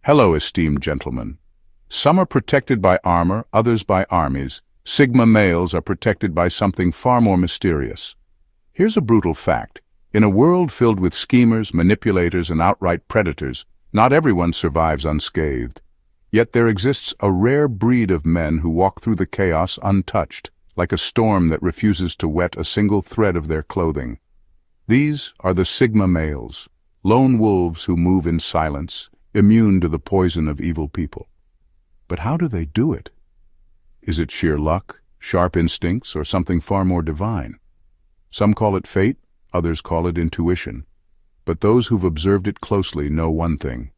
Hello, esteemed gentlemen. Some are protected by armor, others by armies. Sigma males are protected by something far more mysterious. Here's a brutal fact. In a world filled with schemers, manipulators, and outright predators, not everyone survives unscathed. Yet there exists a rare breed of men who walk through the chaos untouched, like a storm that refuses to wet a single thread of their clothing. These are the Sigma males, lone wolves who move in silence, immune to the poison of evil people. But how do they do it? Is it sheer luck, sharp instincts, or something far more divine? Some call it fate, others call it intuition. But those who've observed it closely know one thing.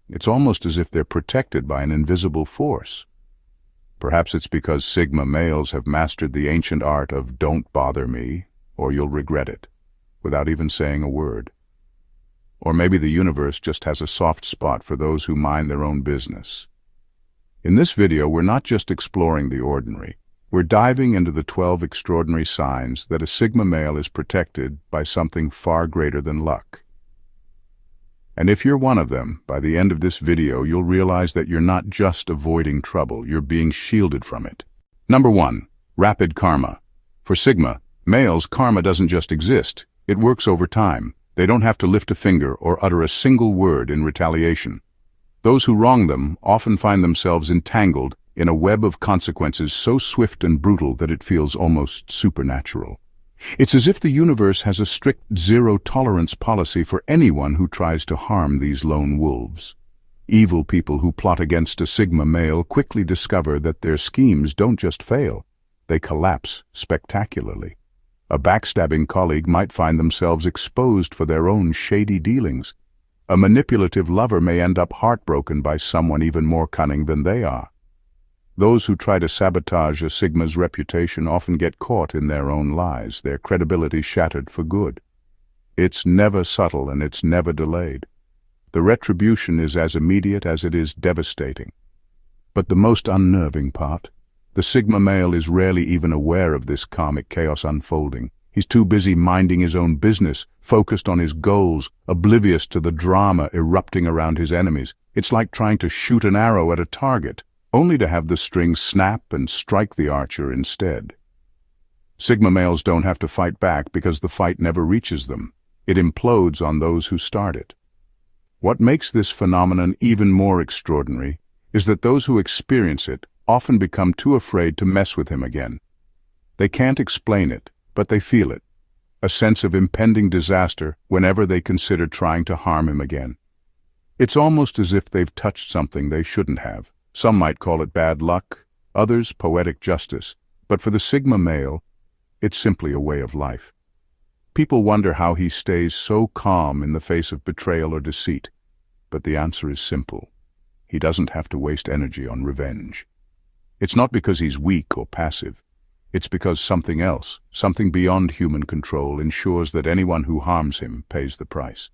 It's almost as if they're protected by an invisible force. Perhaps it's because Sigma males have mastered the ancient art of "don't bother me, or you'll regret it," without even saying a word. Or maybe the universe just has a soft spot for those who mind their own business. In this video, we're not just exploring the ordinary. We're diving into the 12 extraordinary signs that a Sigma male is protected by something far greater than luck. And if you're one of them, by the end of this video, you'll realize that you're not just avoiding trouble, you're being shielded from it. Number 1. Rapid karma. For Sigma males, karma doesn't just exist. It works over time. They don't have to lift a finger or utter a single word in retaliation. Those who wrong them often find themselves entangled in a web of consequences so swift and brutal that it feels almost supernatural. It's as if the universe has a strict zero-tolerance policy for anyone who tries to harm these lone wolves. Evil people who plot against a Sigma male quickly discover that their schemes don't just fail, they collapse spectacularly. A backstabbing colleague might find themselves exposed for their own shady dealings. A manipulative lover may end up heartbroken by someone even more cunning than they are. Those who try to sabotage a Sigma's reputation often get caught in their own lies, their credibility shattered for good. It's never subtle and it's never delayed. The retribution is as immediate as it is devastating. But the most unnerving part, the Sigma male is rarely even aware of this karmic chaos unfolding. He's too busy minding his own business, focused on his goals, oblivious to the drama erupting around his enemies. It's like trying to shoot an arrow at a target, only to have the string snap and strike the archer instead. Sigma males don't have to fight back because the fight never reaches them. It implodes on those who start it. What makes this phenomenon even more extraordinary is that those who experience it often become too afraid to mess with him again. They can't explain it, but they feel it, a sense of impending disaster whenever they consider trying to harm him again. It's almost as if they've touched something they shouldn't have. Some might call it bad luck, others poetic justice, but for the Sigma male, it's simply a way of life. People wonder how he stays so calm in the face of betrayal or deceit, but the answer is simple. He doesn't have to waste energy on revenge. It's not because he's weak or passive. It's because something else, something beyond human control, ensures that anyone who harms him pays the price.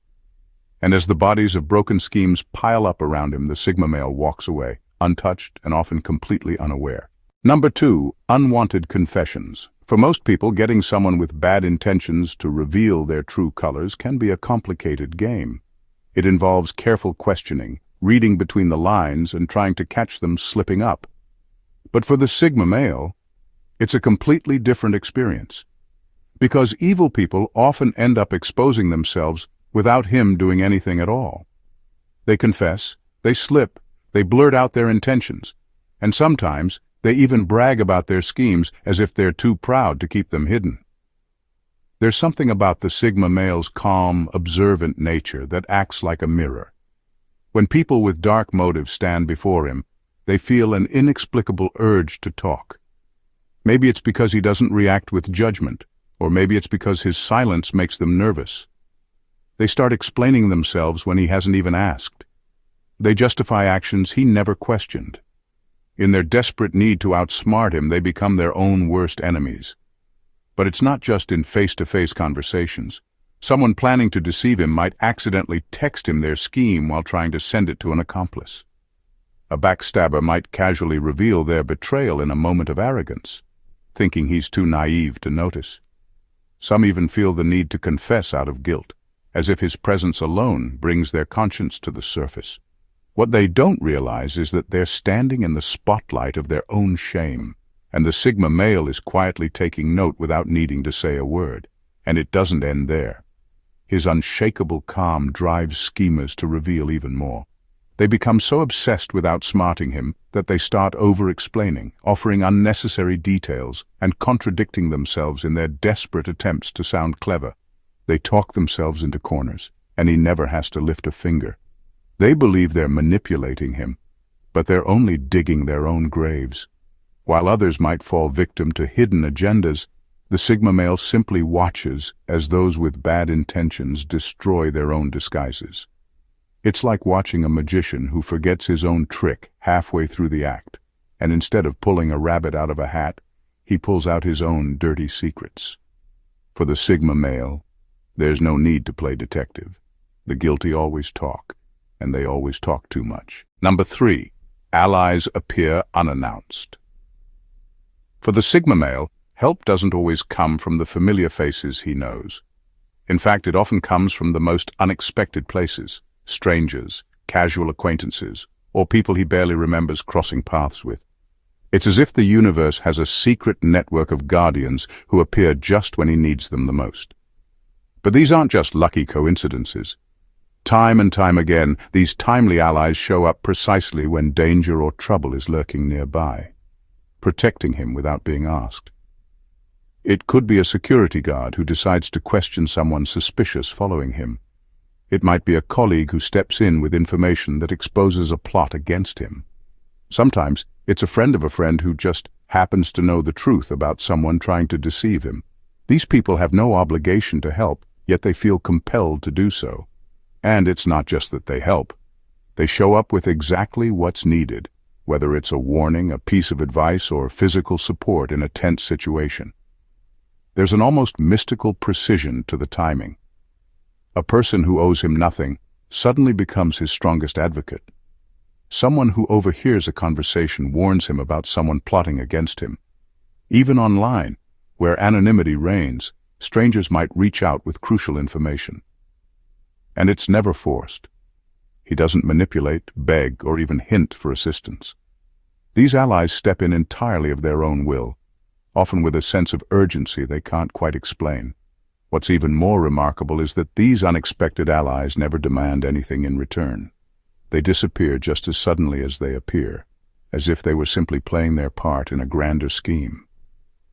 And as the bodies of broken schemes pile up around him, the Sigma male walks away, untouched and often completely unaware. Number 2. Unwanted confessions. For most people, getting someone with bad intentions to reveal their true colors can be a complicated game. It involves careful questioning, reading between the lines, and trying to catch them slipping up. But for the Sigma male, it's a completely different experience. Because evil people often end up exposing themselves without him doing anything at all. They confess, they slip, they blurt out their intentions, and sometimes they even brag about their schemes as if they're too proud to keep them hidden. There's something about the Sigma male's calm, observant nature that acts like a mirror. When people with dark motives stand before him, they feel an inexplicable urge to talk. Maybe it's because he doesn't react with judgment, or maybe it's because his silence makes them nervous. They start explaining themselves when he hasn't even asked. They justify actions he never questioned. In their desperate need to outsmart him, they become their own worst enemies. But it's not just in face-to-face conversations. Someone planning to deceive him might accidentally text him their scheme while trying to send it to an accomplice. A backstabber might casually reveal their betrayal in a moment of arrogance, thinking he's too naive to notice. Some even feel the need to confess out of guilt, as if his presence alone brings their conscience to the surface. What they don't realize is that they're standing in the spotlight of their own shame, and the Sigma male is quietly taking note without needing to say a word. And it doesn't end there. His unshakable calm drives schemers to reveal even more. They become so obsessed with outsmarting him that they start over-explaining, offering unnecessary details, and contradicting themselves in their desperate attempts to sound clever. They talk themselves into corners, and he never has to lift a finger. They believe they're manipulating him, but they're only digging their own graves. While others might fall victim to hidden agendas, the Sigma male simply watches as those with bad intentions destroy their own disguises. It's like watching a magician who forgets his own trick halfway through the act, and instead of pulling a rabbit out of a hat, he pulls out his own dirty secrets. For the Sigma male, there's no need to play detective. The guilty always talk, and they always talk too much. Number 3. Allies appear unannounced. For the Sigma male, help doesn't always come from the familiar faces he knows. In fact, it often comes from the most unexpected places. Strangers, casual acquaintances, or people he barely remembers crossing paths with. It's as if the universe has a secret network of guardians who appear just when he needs them the most. But these aren't just lucky coincidences. Time and time again, these timely allies show up precisely when danger or trouble is lurking nearby, protecting him without being asked. It could be a security guard who decides to question someone suspicious following him. It might be a colleague who steps in with information that exposes a plot against him. Sometimes it's a friend of a friend who just happens to know the truth about someone trying to deceive him. These people have no obligation to help, yet they feel compelled to do so. And it's not just that they help. They show up with exactly what's needed, whether it's a warning, a piece of advice, or physical support in a tense situation. There's an almost mystical precision to the timing. A person who owes him nothing suddenly becomes his strongest advocate. Someone who overhears a conversation warns him about someone plotting against him. Even online, where anonymity reigns, strangers might reach out with crucial information. And it's never forced. He doesn't manipulate, beg, or even hint for assistance. These allies step in entirely of their own will, often with a sense of urgency they can't quite explain. What's even more remarkable is that these unexpected allies never demand anything in return. They disappear just as suddenly as they appear, as if they were simply playing their part in a grander scheme.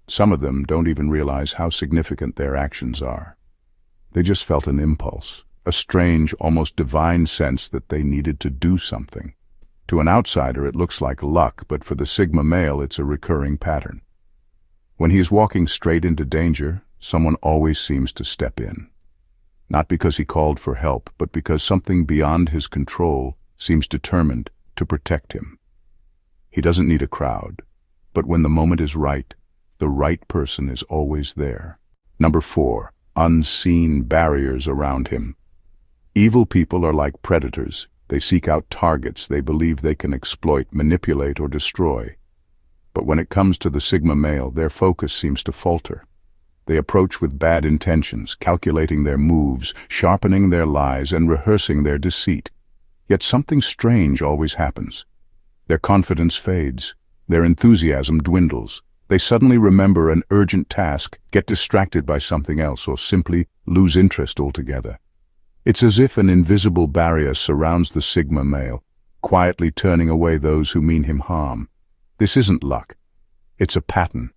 Some of them don't even realize how significant their actions are. They just felt an impulse, a strange, almost divine sense that they needed to do something. To an outsider it looks like luck, but for the Sigma male it's a recurring pattern. When he is walking straight into danger, someone always seems to step in. Not because he called for help, but because something beyond his control seems determined to protect him. He doesn't need a crowd, but when the moment is right, the right person is always there. Number 4. Unseen barriers around him. Evil people are like predators. They seek out targets they believe they can exploit, manipulate, or destroy. But when it comes to the Sigma male, their focus seems to falter. They approach with bad intentions, calculating their moves, sharpening their lies, and rehearsing their deceit. Yet something strange always happens. Their confidence fades. Their enthusiasm dwindles. They suddenly remember an urgent task, get distracted by something else, or simply lose interest altogether. It's as if an invisible barrier surrounds the Sigma male, quietly turning away those who mean him harm. This isn't luck. It's a pattern.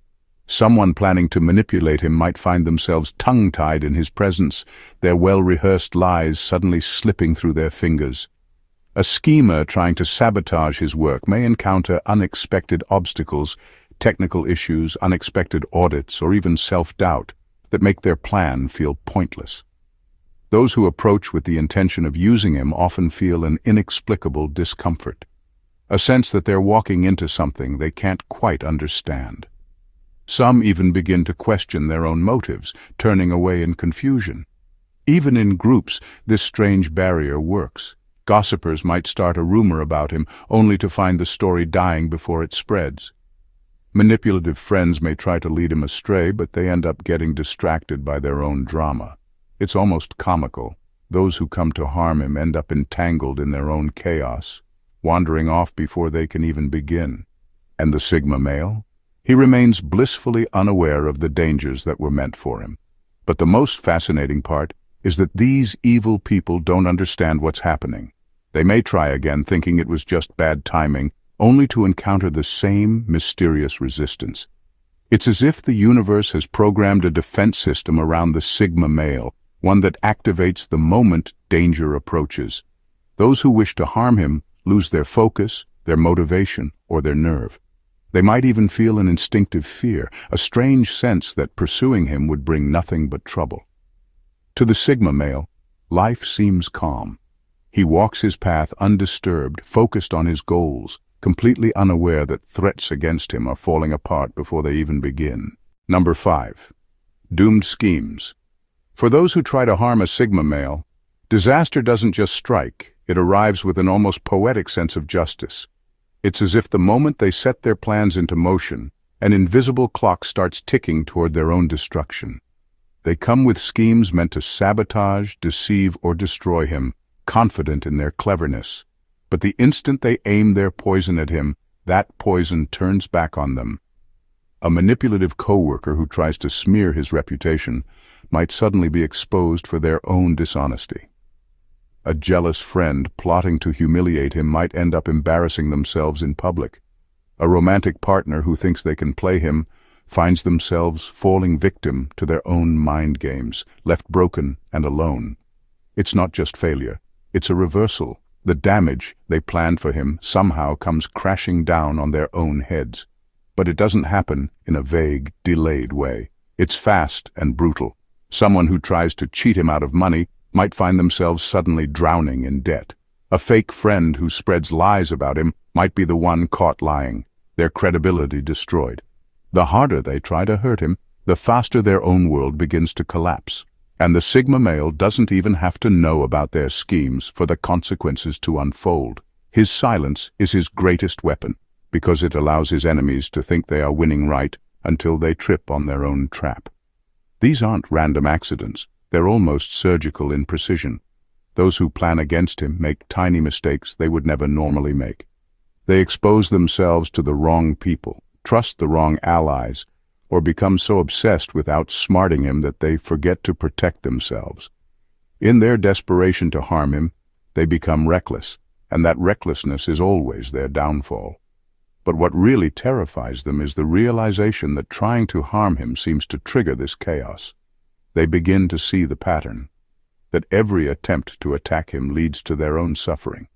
Someone planning to manipulate him might find themselves tongue-tied in his presence, their well-rehearsed lies suddenly slipping through their fingers. A schemer trying to sabotage his work may encounter unexpected obstacles, technical issues, unexpected audits, or even self-doubt that make their plan feel pointless. Those who approach with the intention of using him often feel an inexplicable discomfort, a sense that they're walking into something they can't quite understand. Some even begin to question their own motives, turning away in confusion. Even in groups, this strange barrier works. Gossipers might start a rumor about him, only to find the story dying before it spreads. Manipulative friends may try to lead him astray, but they end up getting distracted by their own drama. It's almost comical. Those who come to harm him end up entangled in their own chaos, wandering off before they can even begin. And the Sigma male? He remains blissfully unaware of the dangers that were meant for him. But the most fascinating part is that these evil people don't understand what's happening. They may try again thinking it was just bad timing, only to encounter the same mysterious resistance. It's as if the universe has programmed a defense system around the Sigma male, one that activates the moment danger approaches. Those who wish to harm him lose their focus, their motivation, or their nerve. They might even feel an instinctive fear, a strange sense that pursuing him would bring nothing but trouble. To the Sigma male, life seems calm. He walks his path undisturbed, focused on his goals, completely unaware that threats against him are falling apart before they even begin. Number 5. Doomed schemes. For those who try to harm a Sigma male, disaster doesn't just strike, it arrives with an almost poetic sense of justice. It's as if the moment they set their plans into motion, an invisible clock starts ticking toward their own destruction. They come with schemes meant to sabotage, deceive, or destroy him, confident in their cleverness. But the instant they aim their poison at him, that poison turns back on them. A manipulative coworker who tries to smear his reputation might suddenly be exposed for their own dishonesty. A jealous friend plotting to humiliate him might end up embarrassing themselves in public. A romantic partner who thinks they can play him finds themselves falling victim to their own mind games, left broken and alone. It's not just failure, it's a reversal. The damage they planned for him somehow comes crashing down on their own heads. But it doesn't happen in a vague, delayed way. It's fast and brutal. Someone who tries to cheat him out of money might find themselves suddenly drowning in debt. A fake friend who spreads lies about him might be the one caught lying, their credibility destroyed. The harder they try to hurt him, the faster their own world begins to collapse. And the Sigma male doesn't even have to know about their schemes for the consequences to unfold. His silence is his greatest weapon, because it allows his enemies to think they are winning right until they trip on their own trap. These aren't random accidents, they're almost surgical in precision. Those who plan against him make tiny mistakes they would never normally make. They expose themselves to the wrong people, trust the wrong allies, or become so obsessed with outsmarting him that they forget to protect themselves. In their desperation to harm him, they become reckless, and that recklessness is always their downfall. But what really terrifies them is the realization that trying to harm him seems to trigger this chaos. They begin to see the pattern, that every attempt to attack him leads to their own suffering,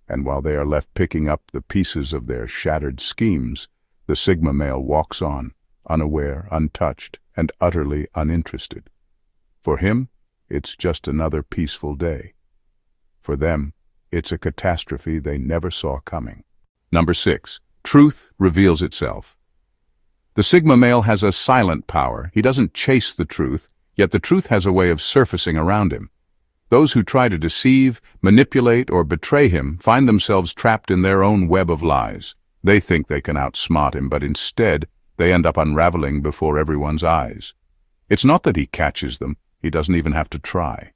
and while they are left picking up the pieces of their shattered schemes, the Sigma male walks on, unaware, untouched, and utterly uninterested. For him, it's just another peaceful day. For them, it's a catastrophe they never saw coming. Number 6. Truth reveals itself. The Sigma male has a silent power. He doesn't chase the truth, yet the truth has a way of surfacing around him. Those who try to deceive, manipulate, or betray him find themselves trapped in their own web of lies. They think they can outsmart him, but instead, they end up unraveling before everyone's eyes. It's not that he catches them, he doesn't even have to try.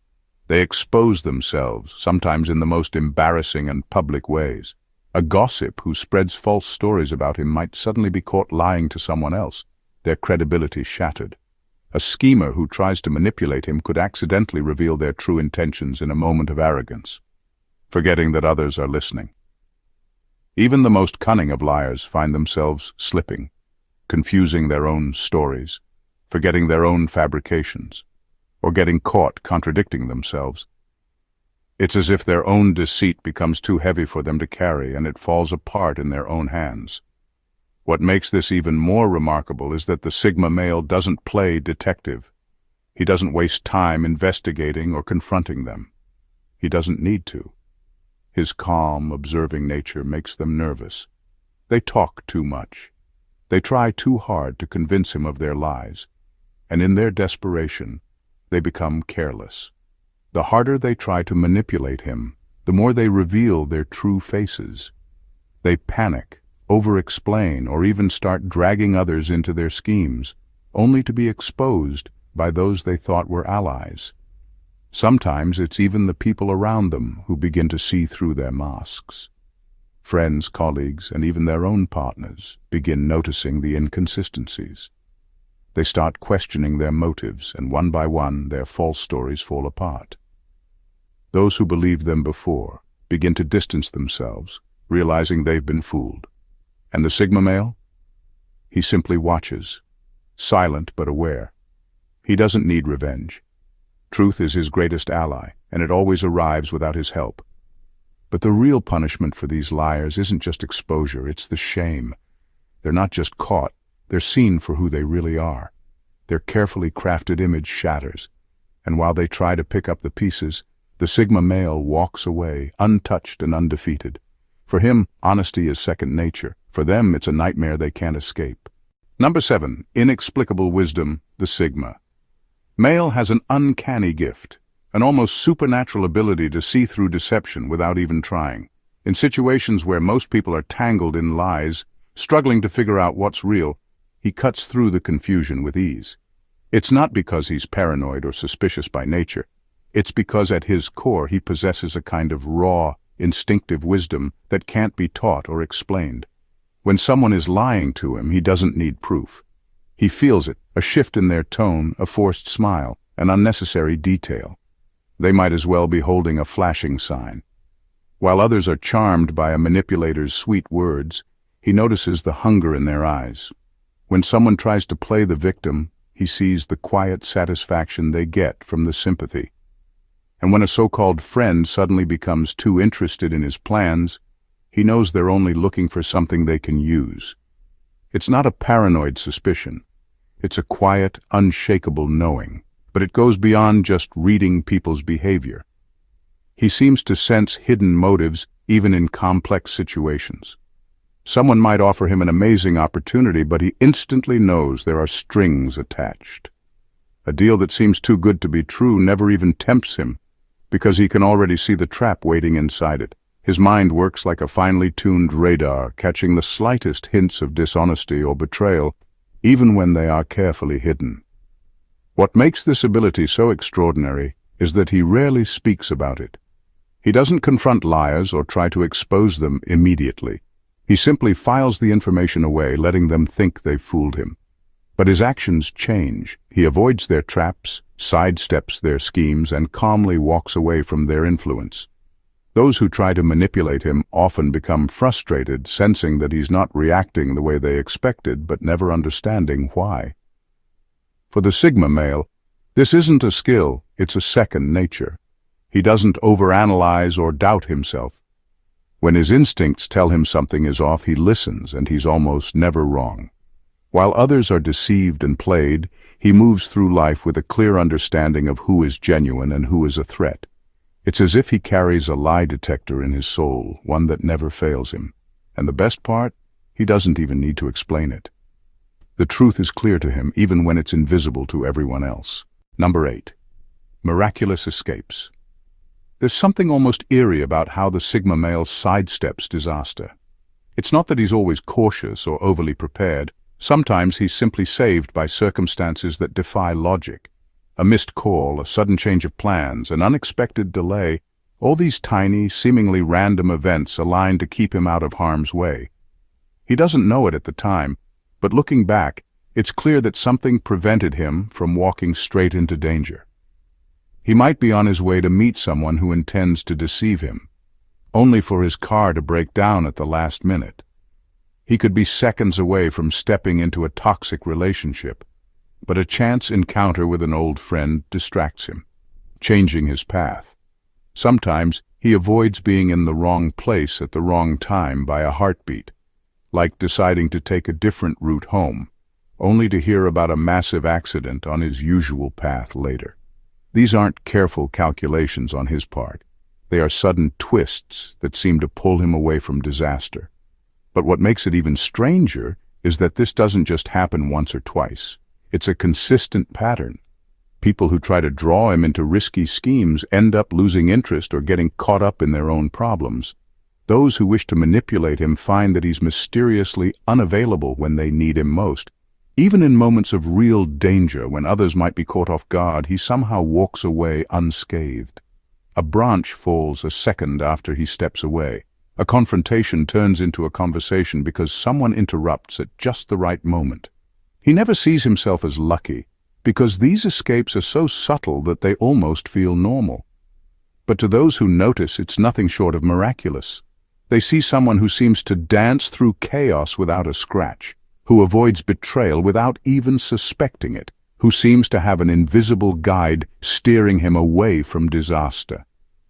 They expose themselves, sometimes in the most embarrassing and public ways. A gossip who spreads false stories about him might suddenly be caught lying to someone else, their credibility shattered. A schemer who tries to manipulate him could accidentally reveal their true intentions in a moment of arrogance, forgetting that others are listening. Even the most cunning of liars find themselves slipping, confusing their own stories, forgetting their own fabrications, or getting caught contradicting themselves. It's as if their own deceit becomes too heavy for them to carry, and it falls apart in their own hands. What makes this even more remarkable is that the Sigma male doesn't play detective. He doesn't waste time investigating or confronting them. He doesn't need to. His calm, observing nature makes them nervous. They talk too much. They try too hard to convince him of their lies, and in their desperation, they become careless. The harder they try to manipulate him, the more they reveal their true faces. They panic, over-explain, or even start dragging others into their schemes, only to be exposed by those they thought were allies. Sometimes it's even the people around them who begin to see through their masks. Friends, colleagues, and even their own partners begin noticing the inconsistencies. They start questioning their motives, and one by one their false stories fall apart. Those who believed them before begin to distance themselves, realizing they've been fooled. And the Sigma male? He simply watches, silent but aware. He doesn't need revenge. Truth is his greatest ally, and it always arrives without his help. But the real punishment for these liars isn't just exposure, it's the shame. They're not just caught, they're seen for who they really are. Their carefully crafted image shatters, and while they try to pick up the pieces, the Sigma male walks away, untouched and undefeated. For him, honesty is second nature. For them, it's a nightmare they can't escape. Number 7. Inexplicable wisdom, the Sigma. Male has an uncanny gift, an almost supernatural ability to see through deception without even trying. In situations where most people are tangled in lies, struggling to figure out what's real, he cuts through the confusion with ease. It's not because he's paranoid or suspicious by nature. It's because at his core he possesses a kind of raw, instinctive wisdom that can't be taught or explained. When someone is lying to him, he doesn't need proof. He feels it, a shift in their tone, a forced smile, an unnecessary detail. They might as well be holding a flashing sign. While others are charmed by a manipulator's sweet words, he notices the hunger in their eyes. When someone tries to play the victim, he sees the quiet satisfaction they get from the sympathy. And when a so-called friend suddenly becomes too interested in his plans, he knows they're only looking for something they can use. It's not a paranoid suspicion. It's a quiet, unshakable knowing. But it goes beyond just reading people's behavior. He seems to sense hidden motives even in complex situations. Someone might offer him an amazing opportunity, but he instantly knows there are strings attached. A deal that seems too good to be true never even tempts him, because he can already see the trap waiting inside it. His mind works like a finely tuned radar, catching the slightest hints of dishonesty or betrayal, even when they are carefully hidden. What makes this ability so extraordinary is that he rarely speaks about it. He doesn't confront liars or try to expose them immediately. He simply files the information away, letting them think they've fooled him. But his actions change. He avoids their traps, sidesteps their schemes, and calmly walks away from their influence. Those who try to manipulate him often become frustrated, sensing that he's not reacting the way they expected, but never understanding why. For the Sigma male, this isn't a skill, it's a second nature. He doesn't overanalyze or doubt himself. When his instincts tell him something is off, he listens, and he's almost never wrong. While others are deceived and played, he moves through life with a clear understanding of who is genuine and who is a threat. It's as if he carries a lie detector in his soul, one that never fails him. And the best part? He doesn't even need to explain it. The truth is clear to him, even when it's invisible to everyone else. Number 8. Miraculous escapes. There's something almost eerie about how the Sigma male sidesteps disaster. It's not that he's always cautious or overly prepared. Sometimes he's simply saved by circumstances that defy logic. A missed call, a sudden change of plans, an unexpected delay, all these tiny, seemingly random events align to keep him out of harm's way. He doesn't know it at the time, but looking back, it's clear that something prevented him from walking straight into danger. He might be on his way to meet someone who intends to deceive him, only for his car to break down at the last minute. He could be seconds away from stepping into a toxic relationship, but a chance encounter with an old friend distracts him, changing his path. Sometimes he avoids being in the wrong place at the wrong time by a heartbeat, like deciding to take a different route home, only to hear about a massive accident on his usual path later. These aren't careful calculations on his part. They are sudden twists that seem to pull him away from disaster. But what makes it even stranger is that this doesn't just happen once or twice. It's a consistent pattern. People who try to draw him into risky schemes end up losing interest or getting caught up in their own problems. Those who wish to manipulate him find that he's mysteriously unavailable when they need him most. Even in moments of real danger, when others might be caught off guard, he somehow walks away unscathed. A branch falls a second after he steps away, A confrontation turns into a conversation because someone interrupts at just the right moment. He never sees himself as lucky, because these escapes are so subtle that they almost feel normal. But to those who notice, it's nothing short of miraculous. They see someone who seems to dance through chaos without a scratch, who avoids betrayal without even suspecting it, who seems to have an invisible guide steering him away from disaster.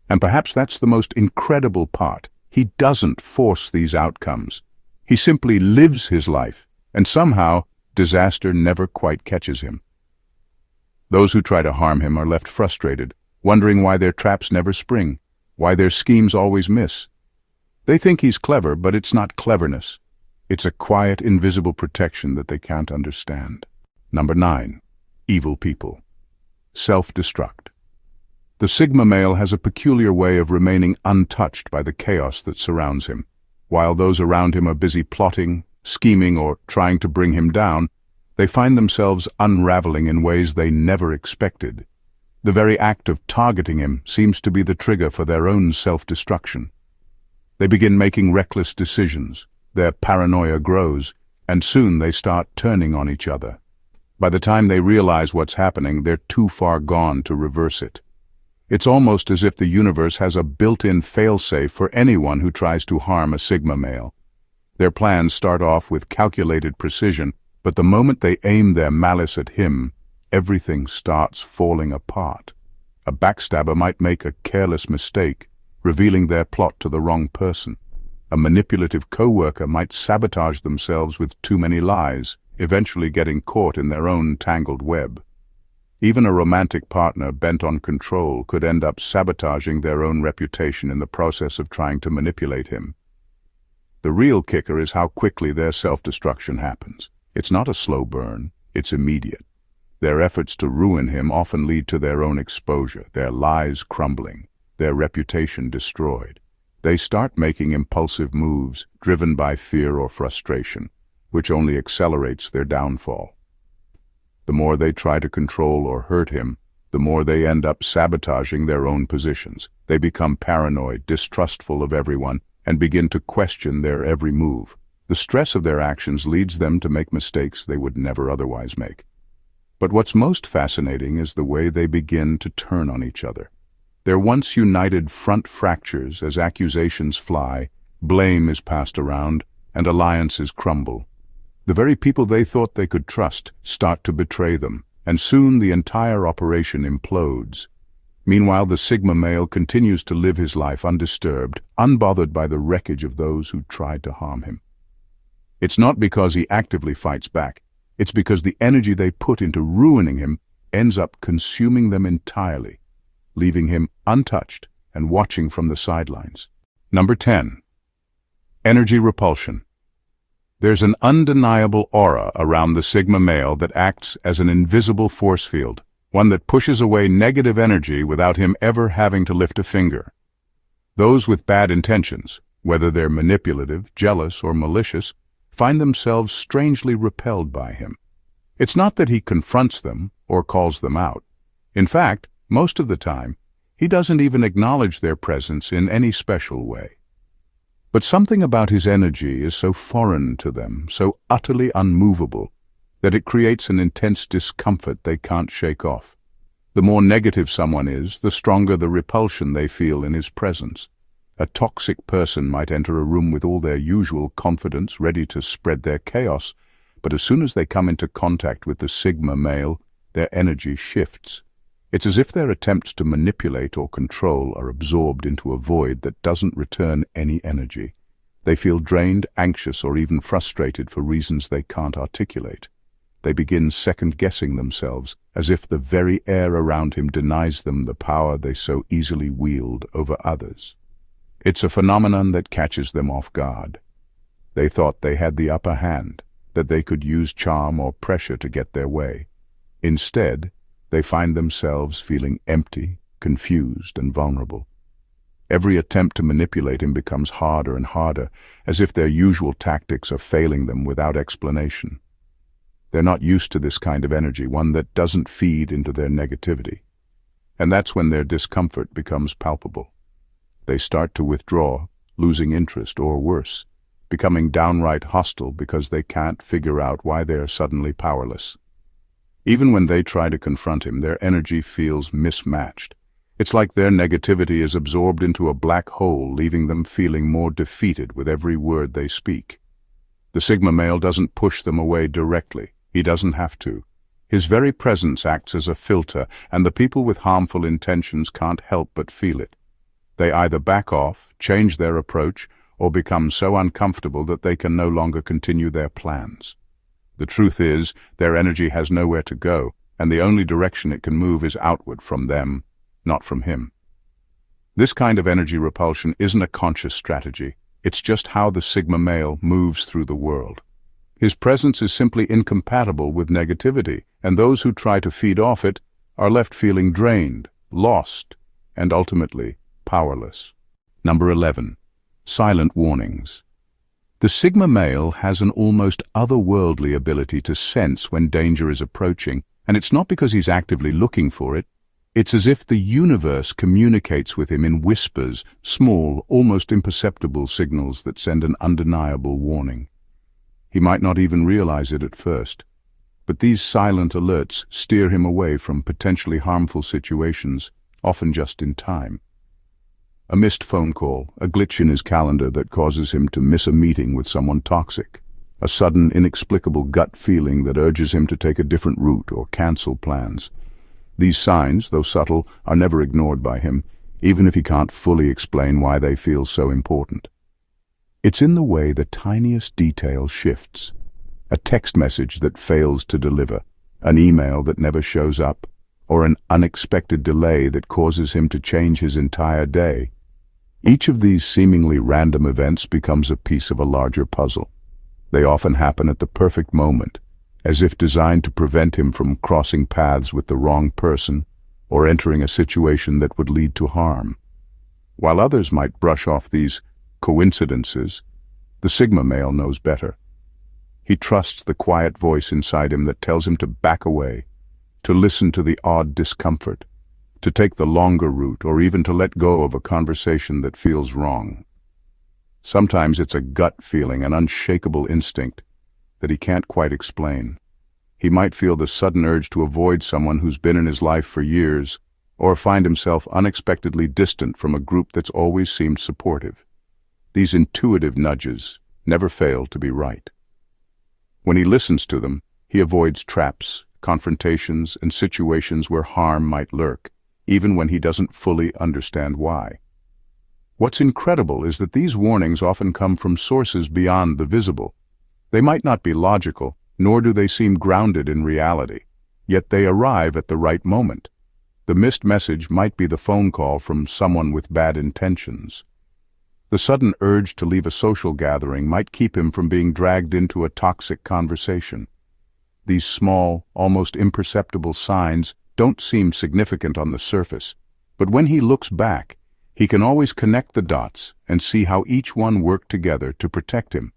And perhaps that's the most incredible part. He doesn't force these outcomes. He simply lives his life, and somehow disaster never quite catches him. Those who try to harm him are left frustrated, wondering why their traps never spring, why their schemes always miss. They think he's clever, but it's not cleverness. It's a quiet, invisible protection that they can't understand. Number 9. Evil people. Self-destruct. The Sigma male has a peculiar way of remaining untouched by the chaos that surrounds him. While those around him are busy plotting, scheming, or trying to bring him down, they find themselves unraveling in ways they never expected. The very act of targeting him seems to be the trigger for their own self-destruction. They begin making reckless decisions, their paranoia grows, and soon they start turning on each other. By the time they realize what's happening, they're too far gone to reverse it. It's almost as if the universe has a built-in failsafe for anyone who tries to harm a Sigma male. Their plans start off with calculated precision, but the moment they aim their malice at him, everything starts falling apart. A backstabber might make a careless mistake, revealing their plot to the wrong person. A manipulative coworker might sabotage themselves with too many lies, eventually getting caught in their own tangled web. Even a romantic partner bent on control could end up sabotaging their own reputation in the process of trying to manipulate him. The real kicker is how quickly their self-destruction happens. It's not a slow burn, it's immediate. Their efforts to ruin him often lead to their own exposure, their lies crumbling, their reputation destroyed. They start making impulsive moves, driven by fear or frustration, which only accelerates their downfall. The more they try to control or hurt him, the more they end up sabotaging their own positions. They become paranoid, distrustful of everyone, and begin to question their every move. The stress of their actions leads them to make mistakes they would never otherwise make. But what's most fascinating is the way they begin to turn on each other. Their once united front fractures as accusations fly, blame is passed around, and alliances crumble. The very people they thought they could trust start to betray them, and soon the entire operation implodes. Meanwhile, the Sigma male continues to live his life undisturbed, unbothered by the wreckage of those who tried to harm him. It's not because he actively fights back. It's because the energy they put into ruining him ends up consuming them entirely, leaving him untouched and watching from the sidelines. Number 10. Energy repulsion. There's an undeniable aura around the Sigma male that acts as an invisible force field, one that pushes away negative energy without him ever having to lift a finger. Those with bad intentions, whether they're manipulative, jealous, or malicious, find themselves strangely repelled by him. It's not that he confronts them or calls them out. In fact, most of the time, he doesn't even acknowledge their presence in any special way. But something about his energy is so foreign to them, so utterly unmovable, that it creates an intense discomfort they can't shake off. The more negative someone is, the stronger the repulsion they feel in his presence. A toxic person might enter a room with all their usual confidence, ready to spread their chaos, but as soon as they come into contact with the Sigma male, their energy shifts. It's as if their attempts to manipulate or control are absorbed into a void that doesn't return any energy. They feel drained, anxious, or even frustrated for reasons they can't articulate. They begin second-guessing themselves, as if the very air around him denies them the power they so easily wield over others. It's a phenomenon that catches them off guard. They thought they had the upper hand, that they could use charm or pressure to get their way. Instead, they find themselves feeling empty, confused, and vulnerable. Every attempt to manipulate him becomes harder and harder, as if their usual tactics are failing them without explanation. They're not used to this kind of energy, one that doesn't feed into their negativity. And that's when their discomfort becomes palpable. They start to withdraw, losing interest, or worse, becoming downright hostile because they can't figure out why they are suddenly powerless. Even when they try to confront him, their energy feels mismatched. It's like their negativity is absorbed into a black hole, leaving them feeling more defeated with every word they speak. The Sigma male doesn't push them away directly. He doesn't have to. His very presence acts as a filter, and the people with harmful intentions can't help but feel it. They either back off, change their approach, or become so uncomfortable that they can no longer continue their plans. The truth is, their energy has nowhere to go, and the only direction it can move is outward from them, not from him. This kind of energy repulsion isn't a conscious strategy. It's just how the Sigma male moves through the world. His presence is simply incompatible with negativity, and those who try to feed off it are left feeling drained, lost, and ultimately powerless. Number 11. Silent warnings. The Sigma male has an almost otherworldly ability to sense when danger is approaching, and it's not because he's actively looking for it. It's as if the universe communicates with him in whispers, small, almost imperceptible signals that send an undeniable warning. He might not even realize it at first, but these silent alerts steer him away from potentially harmful situations, often just in time. A missed phone call, a glitch in his calendar that causes him to miss a meeting with someone toxic, a sudden, inexplicable gut feeling that urges him to take a different route or cancel plans. These signs, though subtle, are never ignored by him, even if he can't fully explain why they feel so important. It's in the way the tiniest detail shifts. A text message that fails to deliver, an email that never shows up, or an unexpected delay that causes him to change his entire day. Each of these seemingly random events becomes a piece of a larger puzzle. They often happen at the perfect moment, as if designed to prevent him from crossing paths with the wrong person or entering a situation that would lead to harm. While others might brush off these coincidences, the Sigma male knows better. He trusts the quiet voice inside him that tells him to back away, to listen to the odd discomfort, to take the longer route, or even to let go of a conversation that feels wrong. Sometimes it's a gut feeling, an unshakable instinct that he can't quite explain. He might feel the sudden urge to avoid someone who's been in his life for years, or find himself unexpectedly distant from a group that's always seemed supportive. These intuitive nudges never fail to be right. When he listens to them, he avoids traps, confrontations, and situations where harm might lurk, even when he doesn't fully understand why. What's incredible is that these warnings often come from sources beyond the visible. They might not be logical, nor do they seem grounded in reality, yet they arrive at the right moment. The missed message might be the phone call from someone with bad intentions. The sudden urge to leave a social gathering might keep him from being dragged into a toxic conversation. These small, almost imperceptible signs don't seem significant on the surface, but when he looks back, he can always connect the dots and see how each one worked together to protect him.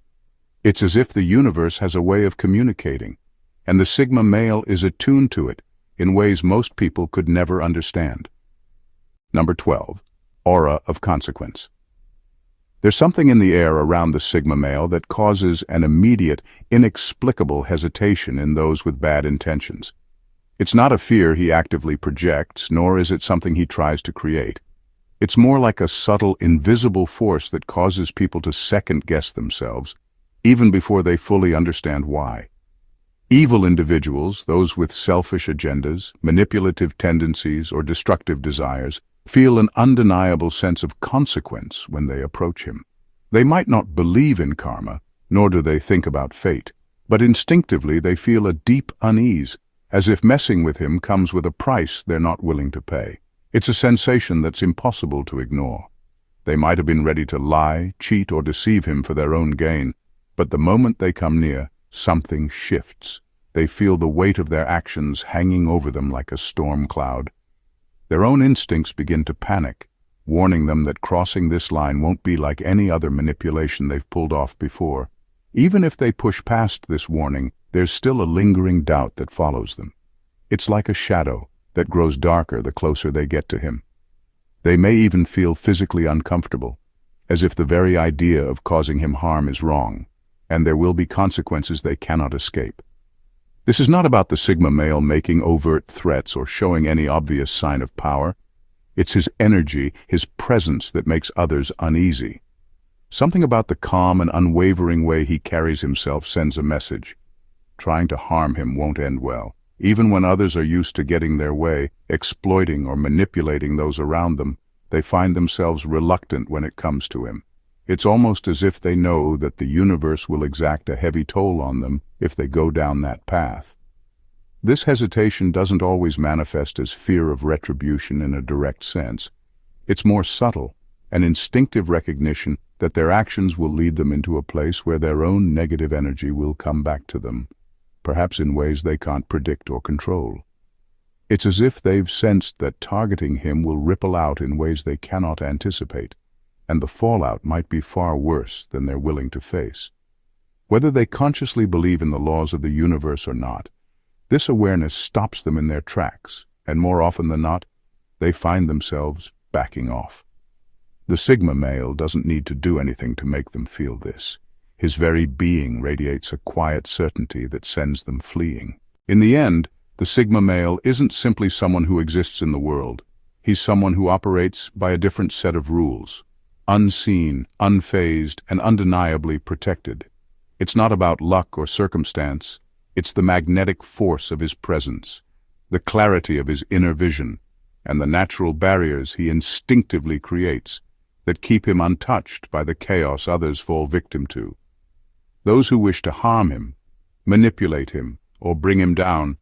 It's as if the universe has a way of communicating, and the Sigma male is attuned to it in ways most people could never understand. Number 12. Aura of consequence. There's something in the air around the Sigma male that causes an immediate, inexplicable hesitation in those with bad intentions. It's not a fear he actively projects, nor is it something he tries to create. It's more like a subtle, invisible force that causes people to second-guess themselves, even before they fully understand why. Evil individuals, those with selfish agendas, manipulative tendencies, or destructive desires, feel an undeniable sense of consequence when they approach him. They might not believe in karma, nor do they think about fate, but instinctively they feel a deep unease, as if messing with him comes with a price they're not willing to pay. It's a sensation that's impossible to ignore. They might have been ready to lie, cheat, or deceive him for their own gain, but the moment they come near, something shifts. They feel the weight of their actions hanging over them like a storm cloud. Their own instincts begin to panic, warning them that crossing this line won't be like any other manipulation they've pulled off before. Even if they push past this warning, there's still a lingering doubt that follows them. It's like a shadow that grows darker the closer they get to him. They may even feel physically uncomfortable, as if the very idea of causing him harm is wrong, and there will be consequences they cannot escape. This is not about the Sigma male making overt threats or showing any obvious sign of power. It's his energy, his presence that makes others uneasy. Something about the calm and unwavering way he carries himself sends a message. Trying to harm him won't end well. Even when others are used to getting their way, exploiting or manipulating those around them, they find themselves reluctant when it comes to him. It's almost as if they know that the universe will exact a heavy toll on them if they go down that path. This hesitation doesn't always manifest as fear of retribution in a direct sense. It's more subtle, an instinctive recognition that their actions will lead them into a place where their own negative energy will come back to them, perhaps in ways they can't predict or control. It's as if they've sensed that targeting him will ripple out in ways they cannot anticipate, and the fallout might be far worse than they're willing to face. Whether they consciously believe in the laws of the universe or not, this awareness stops them in their tracks, and more often than not, they find themselves backing off. The Sigma male doesn't need to do anything to make them feel this. His very being radiates a quiet certainty that sends them fleeing. In the end, the Sigma male isn't simply someone who exists in the world. He's someone who operates by a different set of rules. Unseen, unfazed, and undeniably protected. It's not about luck or circumstance. It's the magnetic force of his presence, the clarity of his inner vision, and the natural barriers he instinctively creates that keep him untouched by the chaos others fall victim to. Those who wish to harm him, manipulate him, or bring him down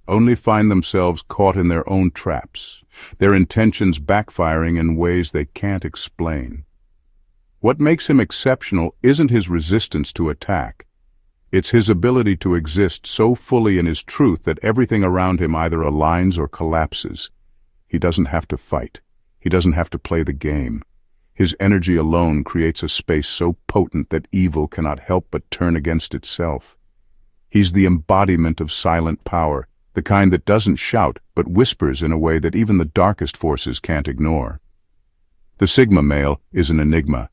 only find themselves caught in their own traps, their intentions backfiring in ways they can't explain. What makes him exceptional isn't his resistance to attack. It's his ability to exist so fully in his truth that everything around him either aligns or collapses. He doesn't have to fight. He doesn't have to play the game. His energy alone creates a space so potent that evil cannot help but turn against itself. He's the embodiment of silent power, the kind that doesn't shout but whispers in a way that even the darkest forces can't ignore. The Sigma male is an enigma.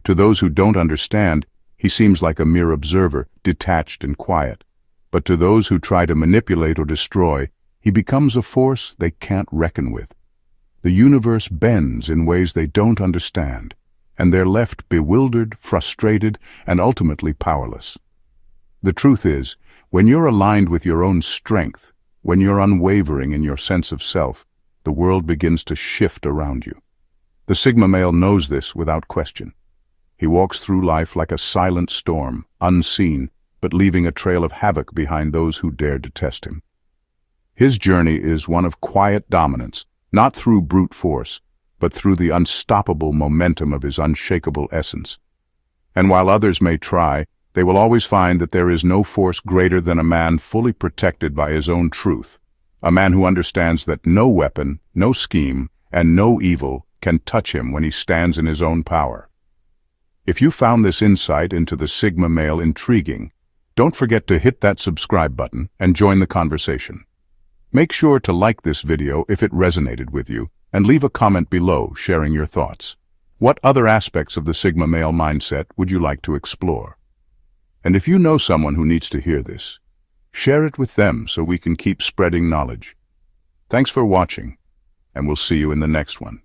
To those who don't understand, he seems like a mere observer, detached and quiet. But to those who try to manipulate or destroy, he becomes a force they can't reckon with. The universe bends in ways they don't understand, and they're left bewildered, frustrated, and ultimately powerless. The truth is, when you're aligned with your own strength, when you're unwavering in your sense of self, the world begins to shift around you. The Sigma male knows this without question. He walks through life like a silent storm, unseen, but leaving a trail of havoc behind those who dare to test him. His journey is one of quiet dominance, not through brute force, but through the unstoppable momentum of his unshakable essence. And while others may try, they will always find that there is no force greater than a man fully protected by his own truth, a man who understands that no weapon, no scheme, and no evil can touch him when he stands in his own power. If you found this insight into the Sigma male intriguing, don't forget to hit that subscribe button and join the conversation. Make sure to like this video if it resonated with you, and leave a comment below sharing your thoughts. What other aspects of the Sigma male mindset would you like to explore? And if you know someone who needs to hear this, share it with them so we can keep spreading knowledge. Thanks for watching, and we'll see you in the next one.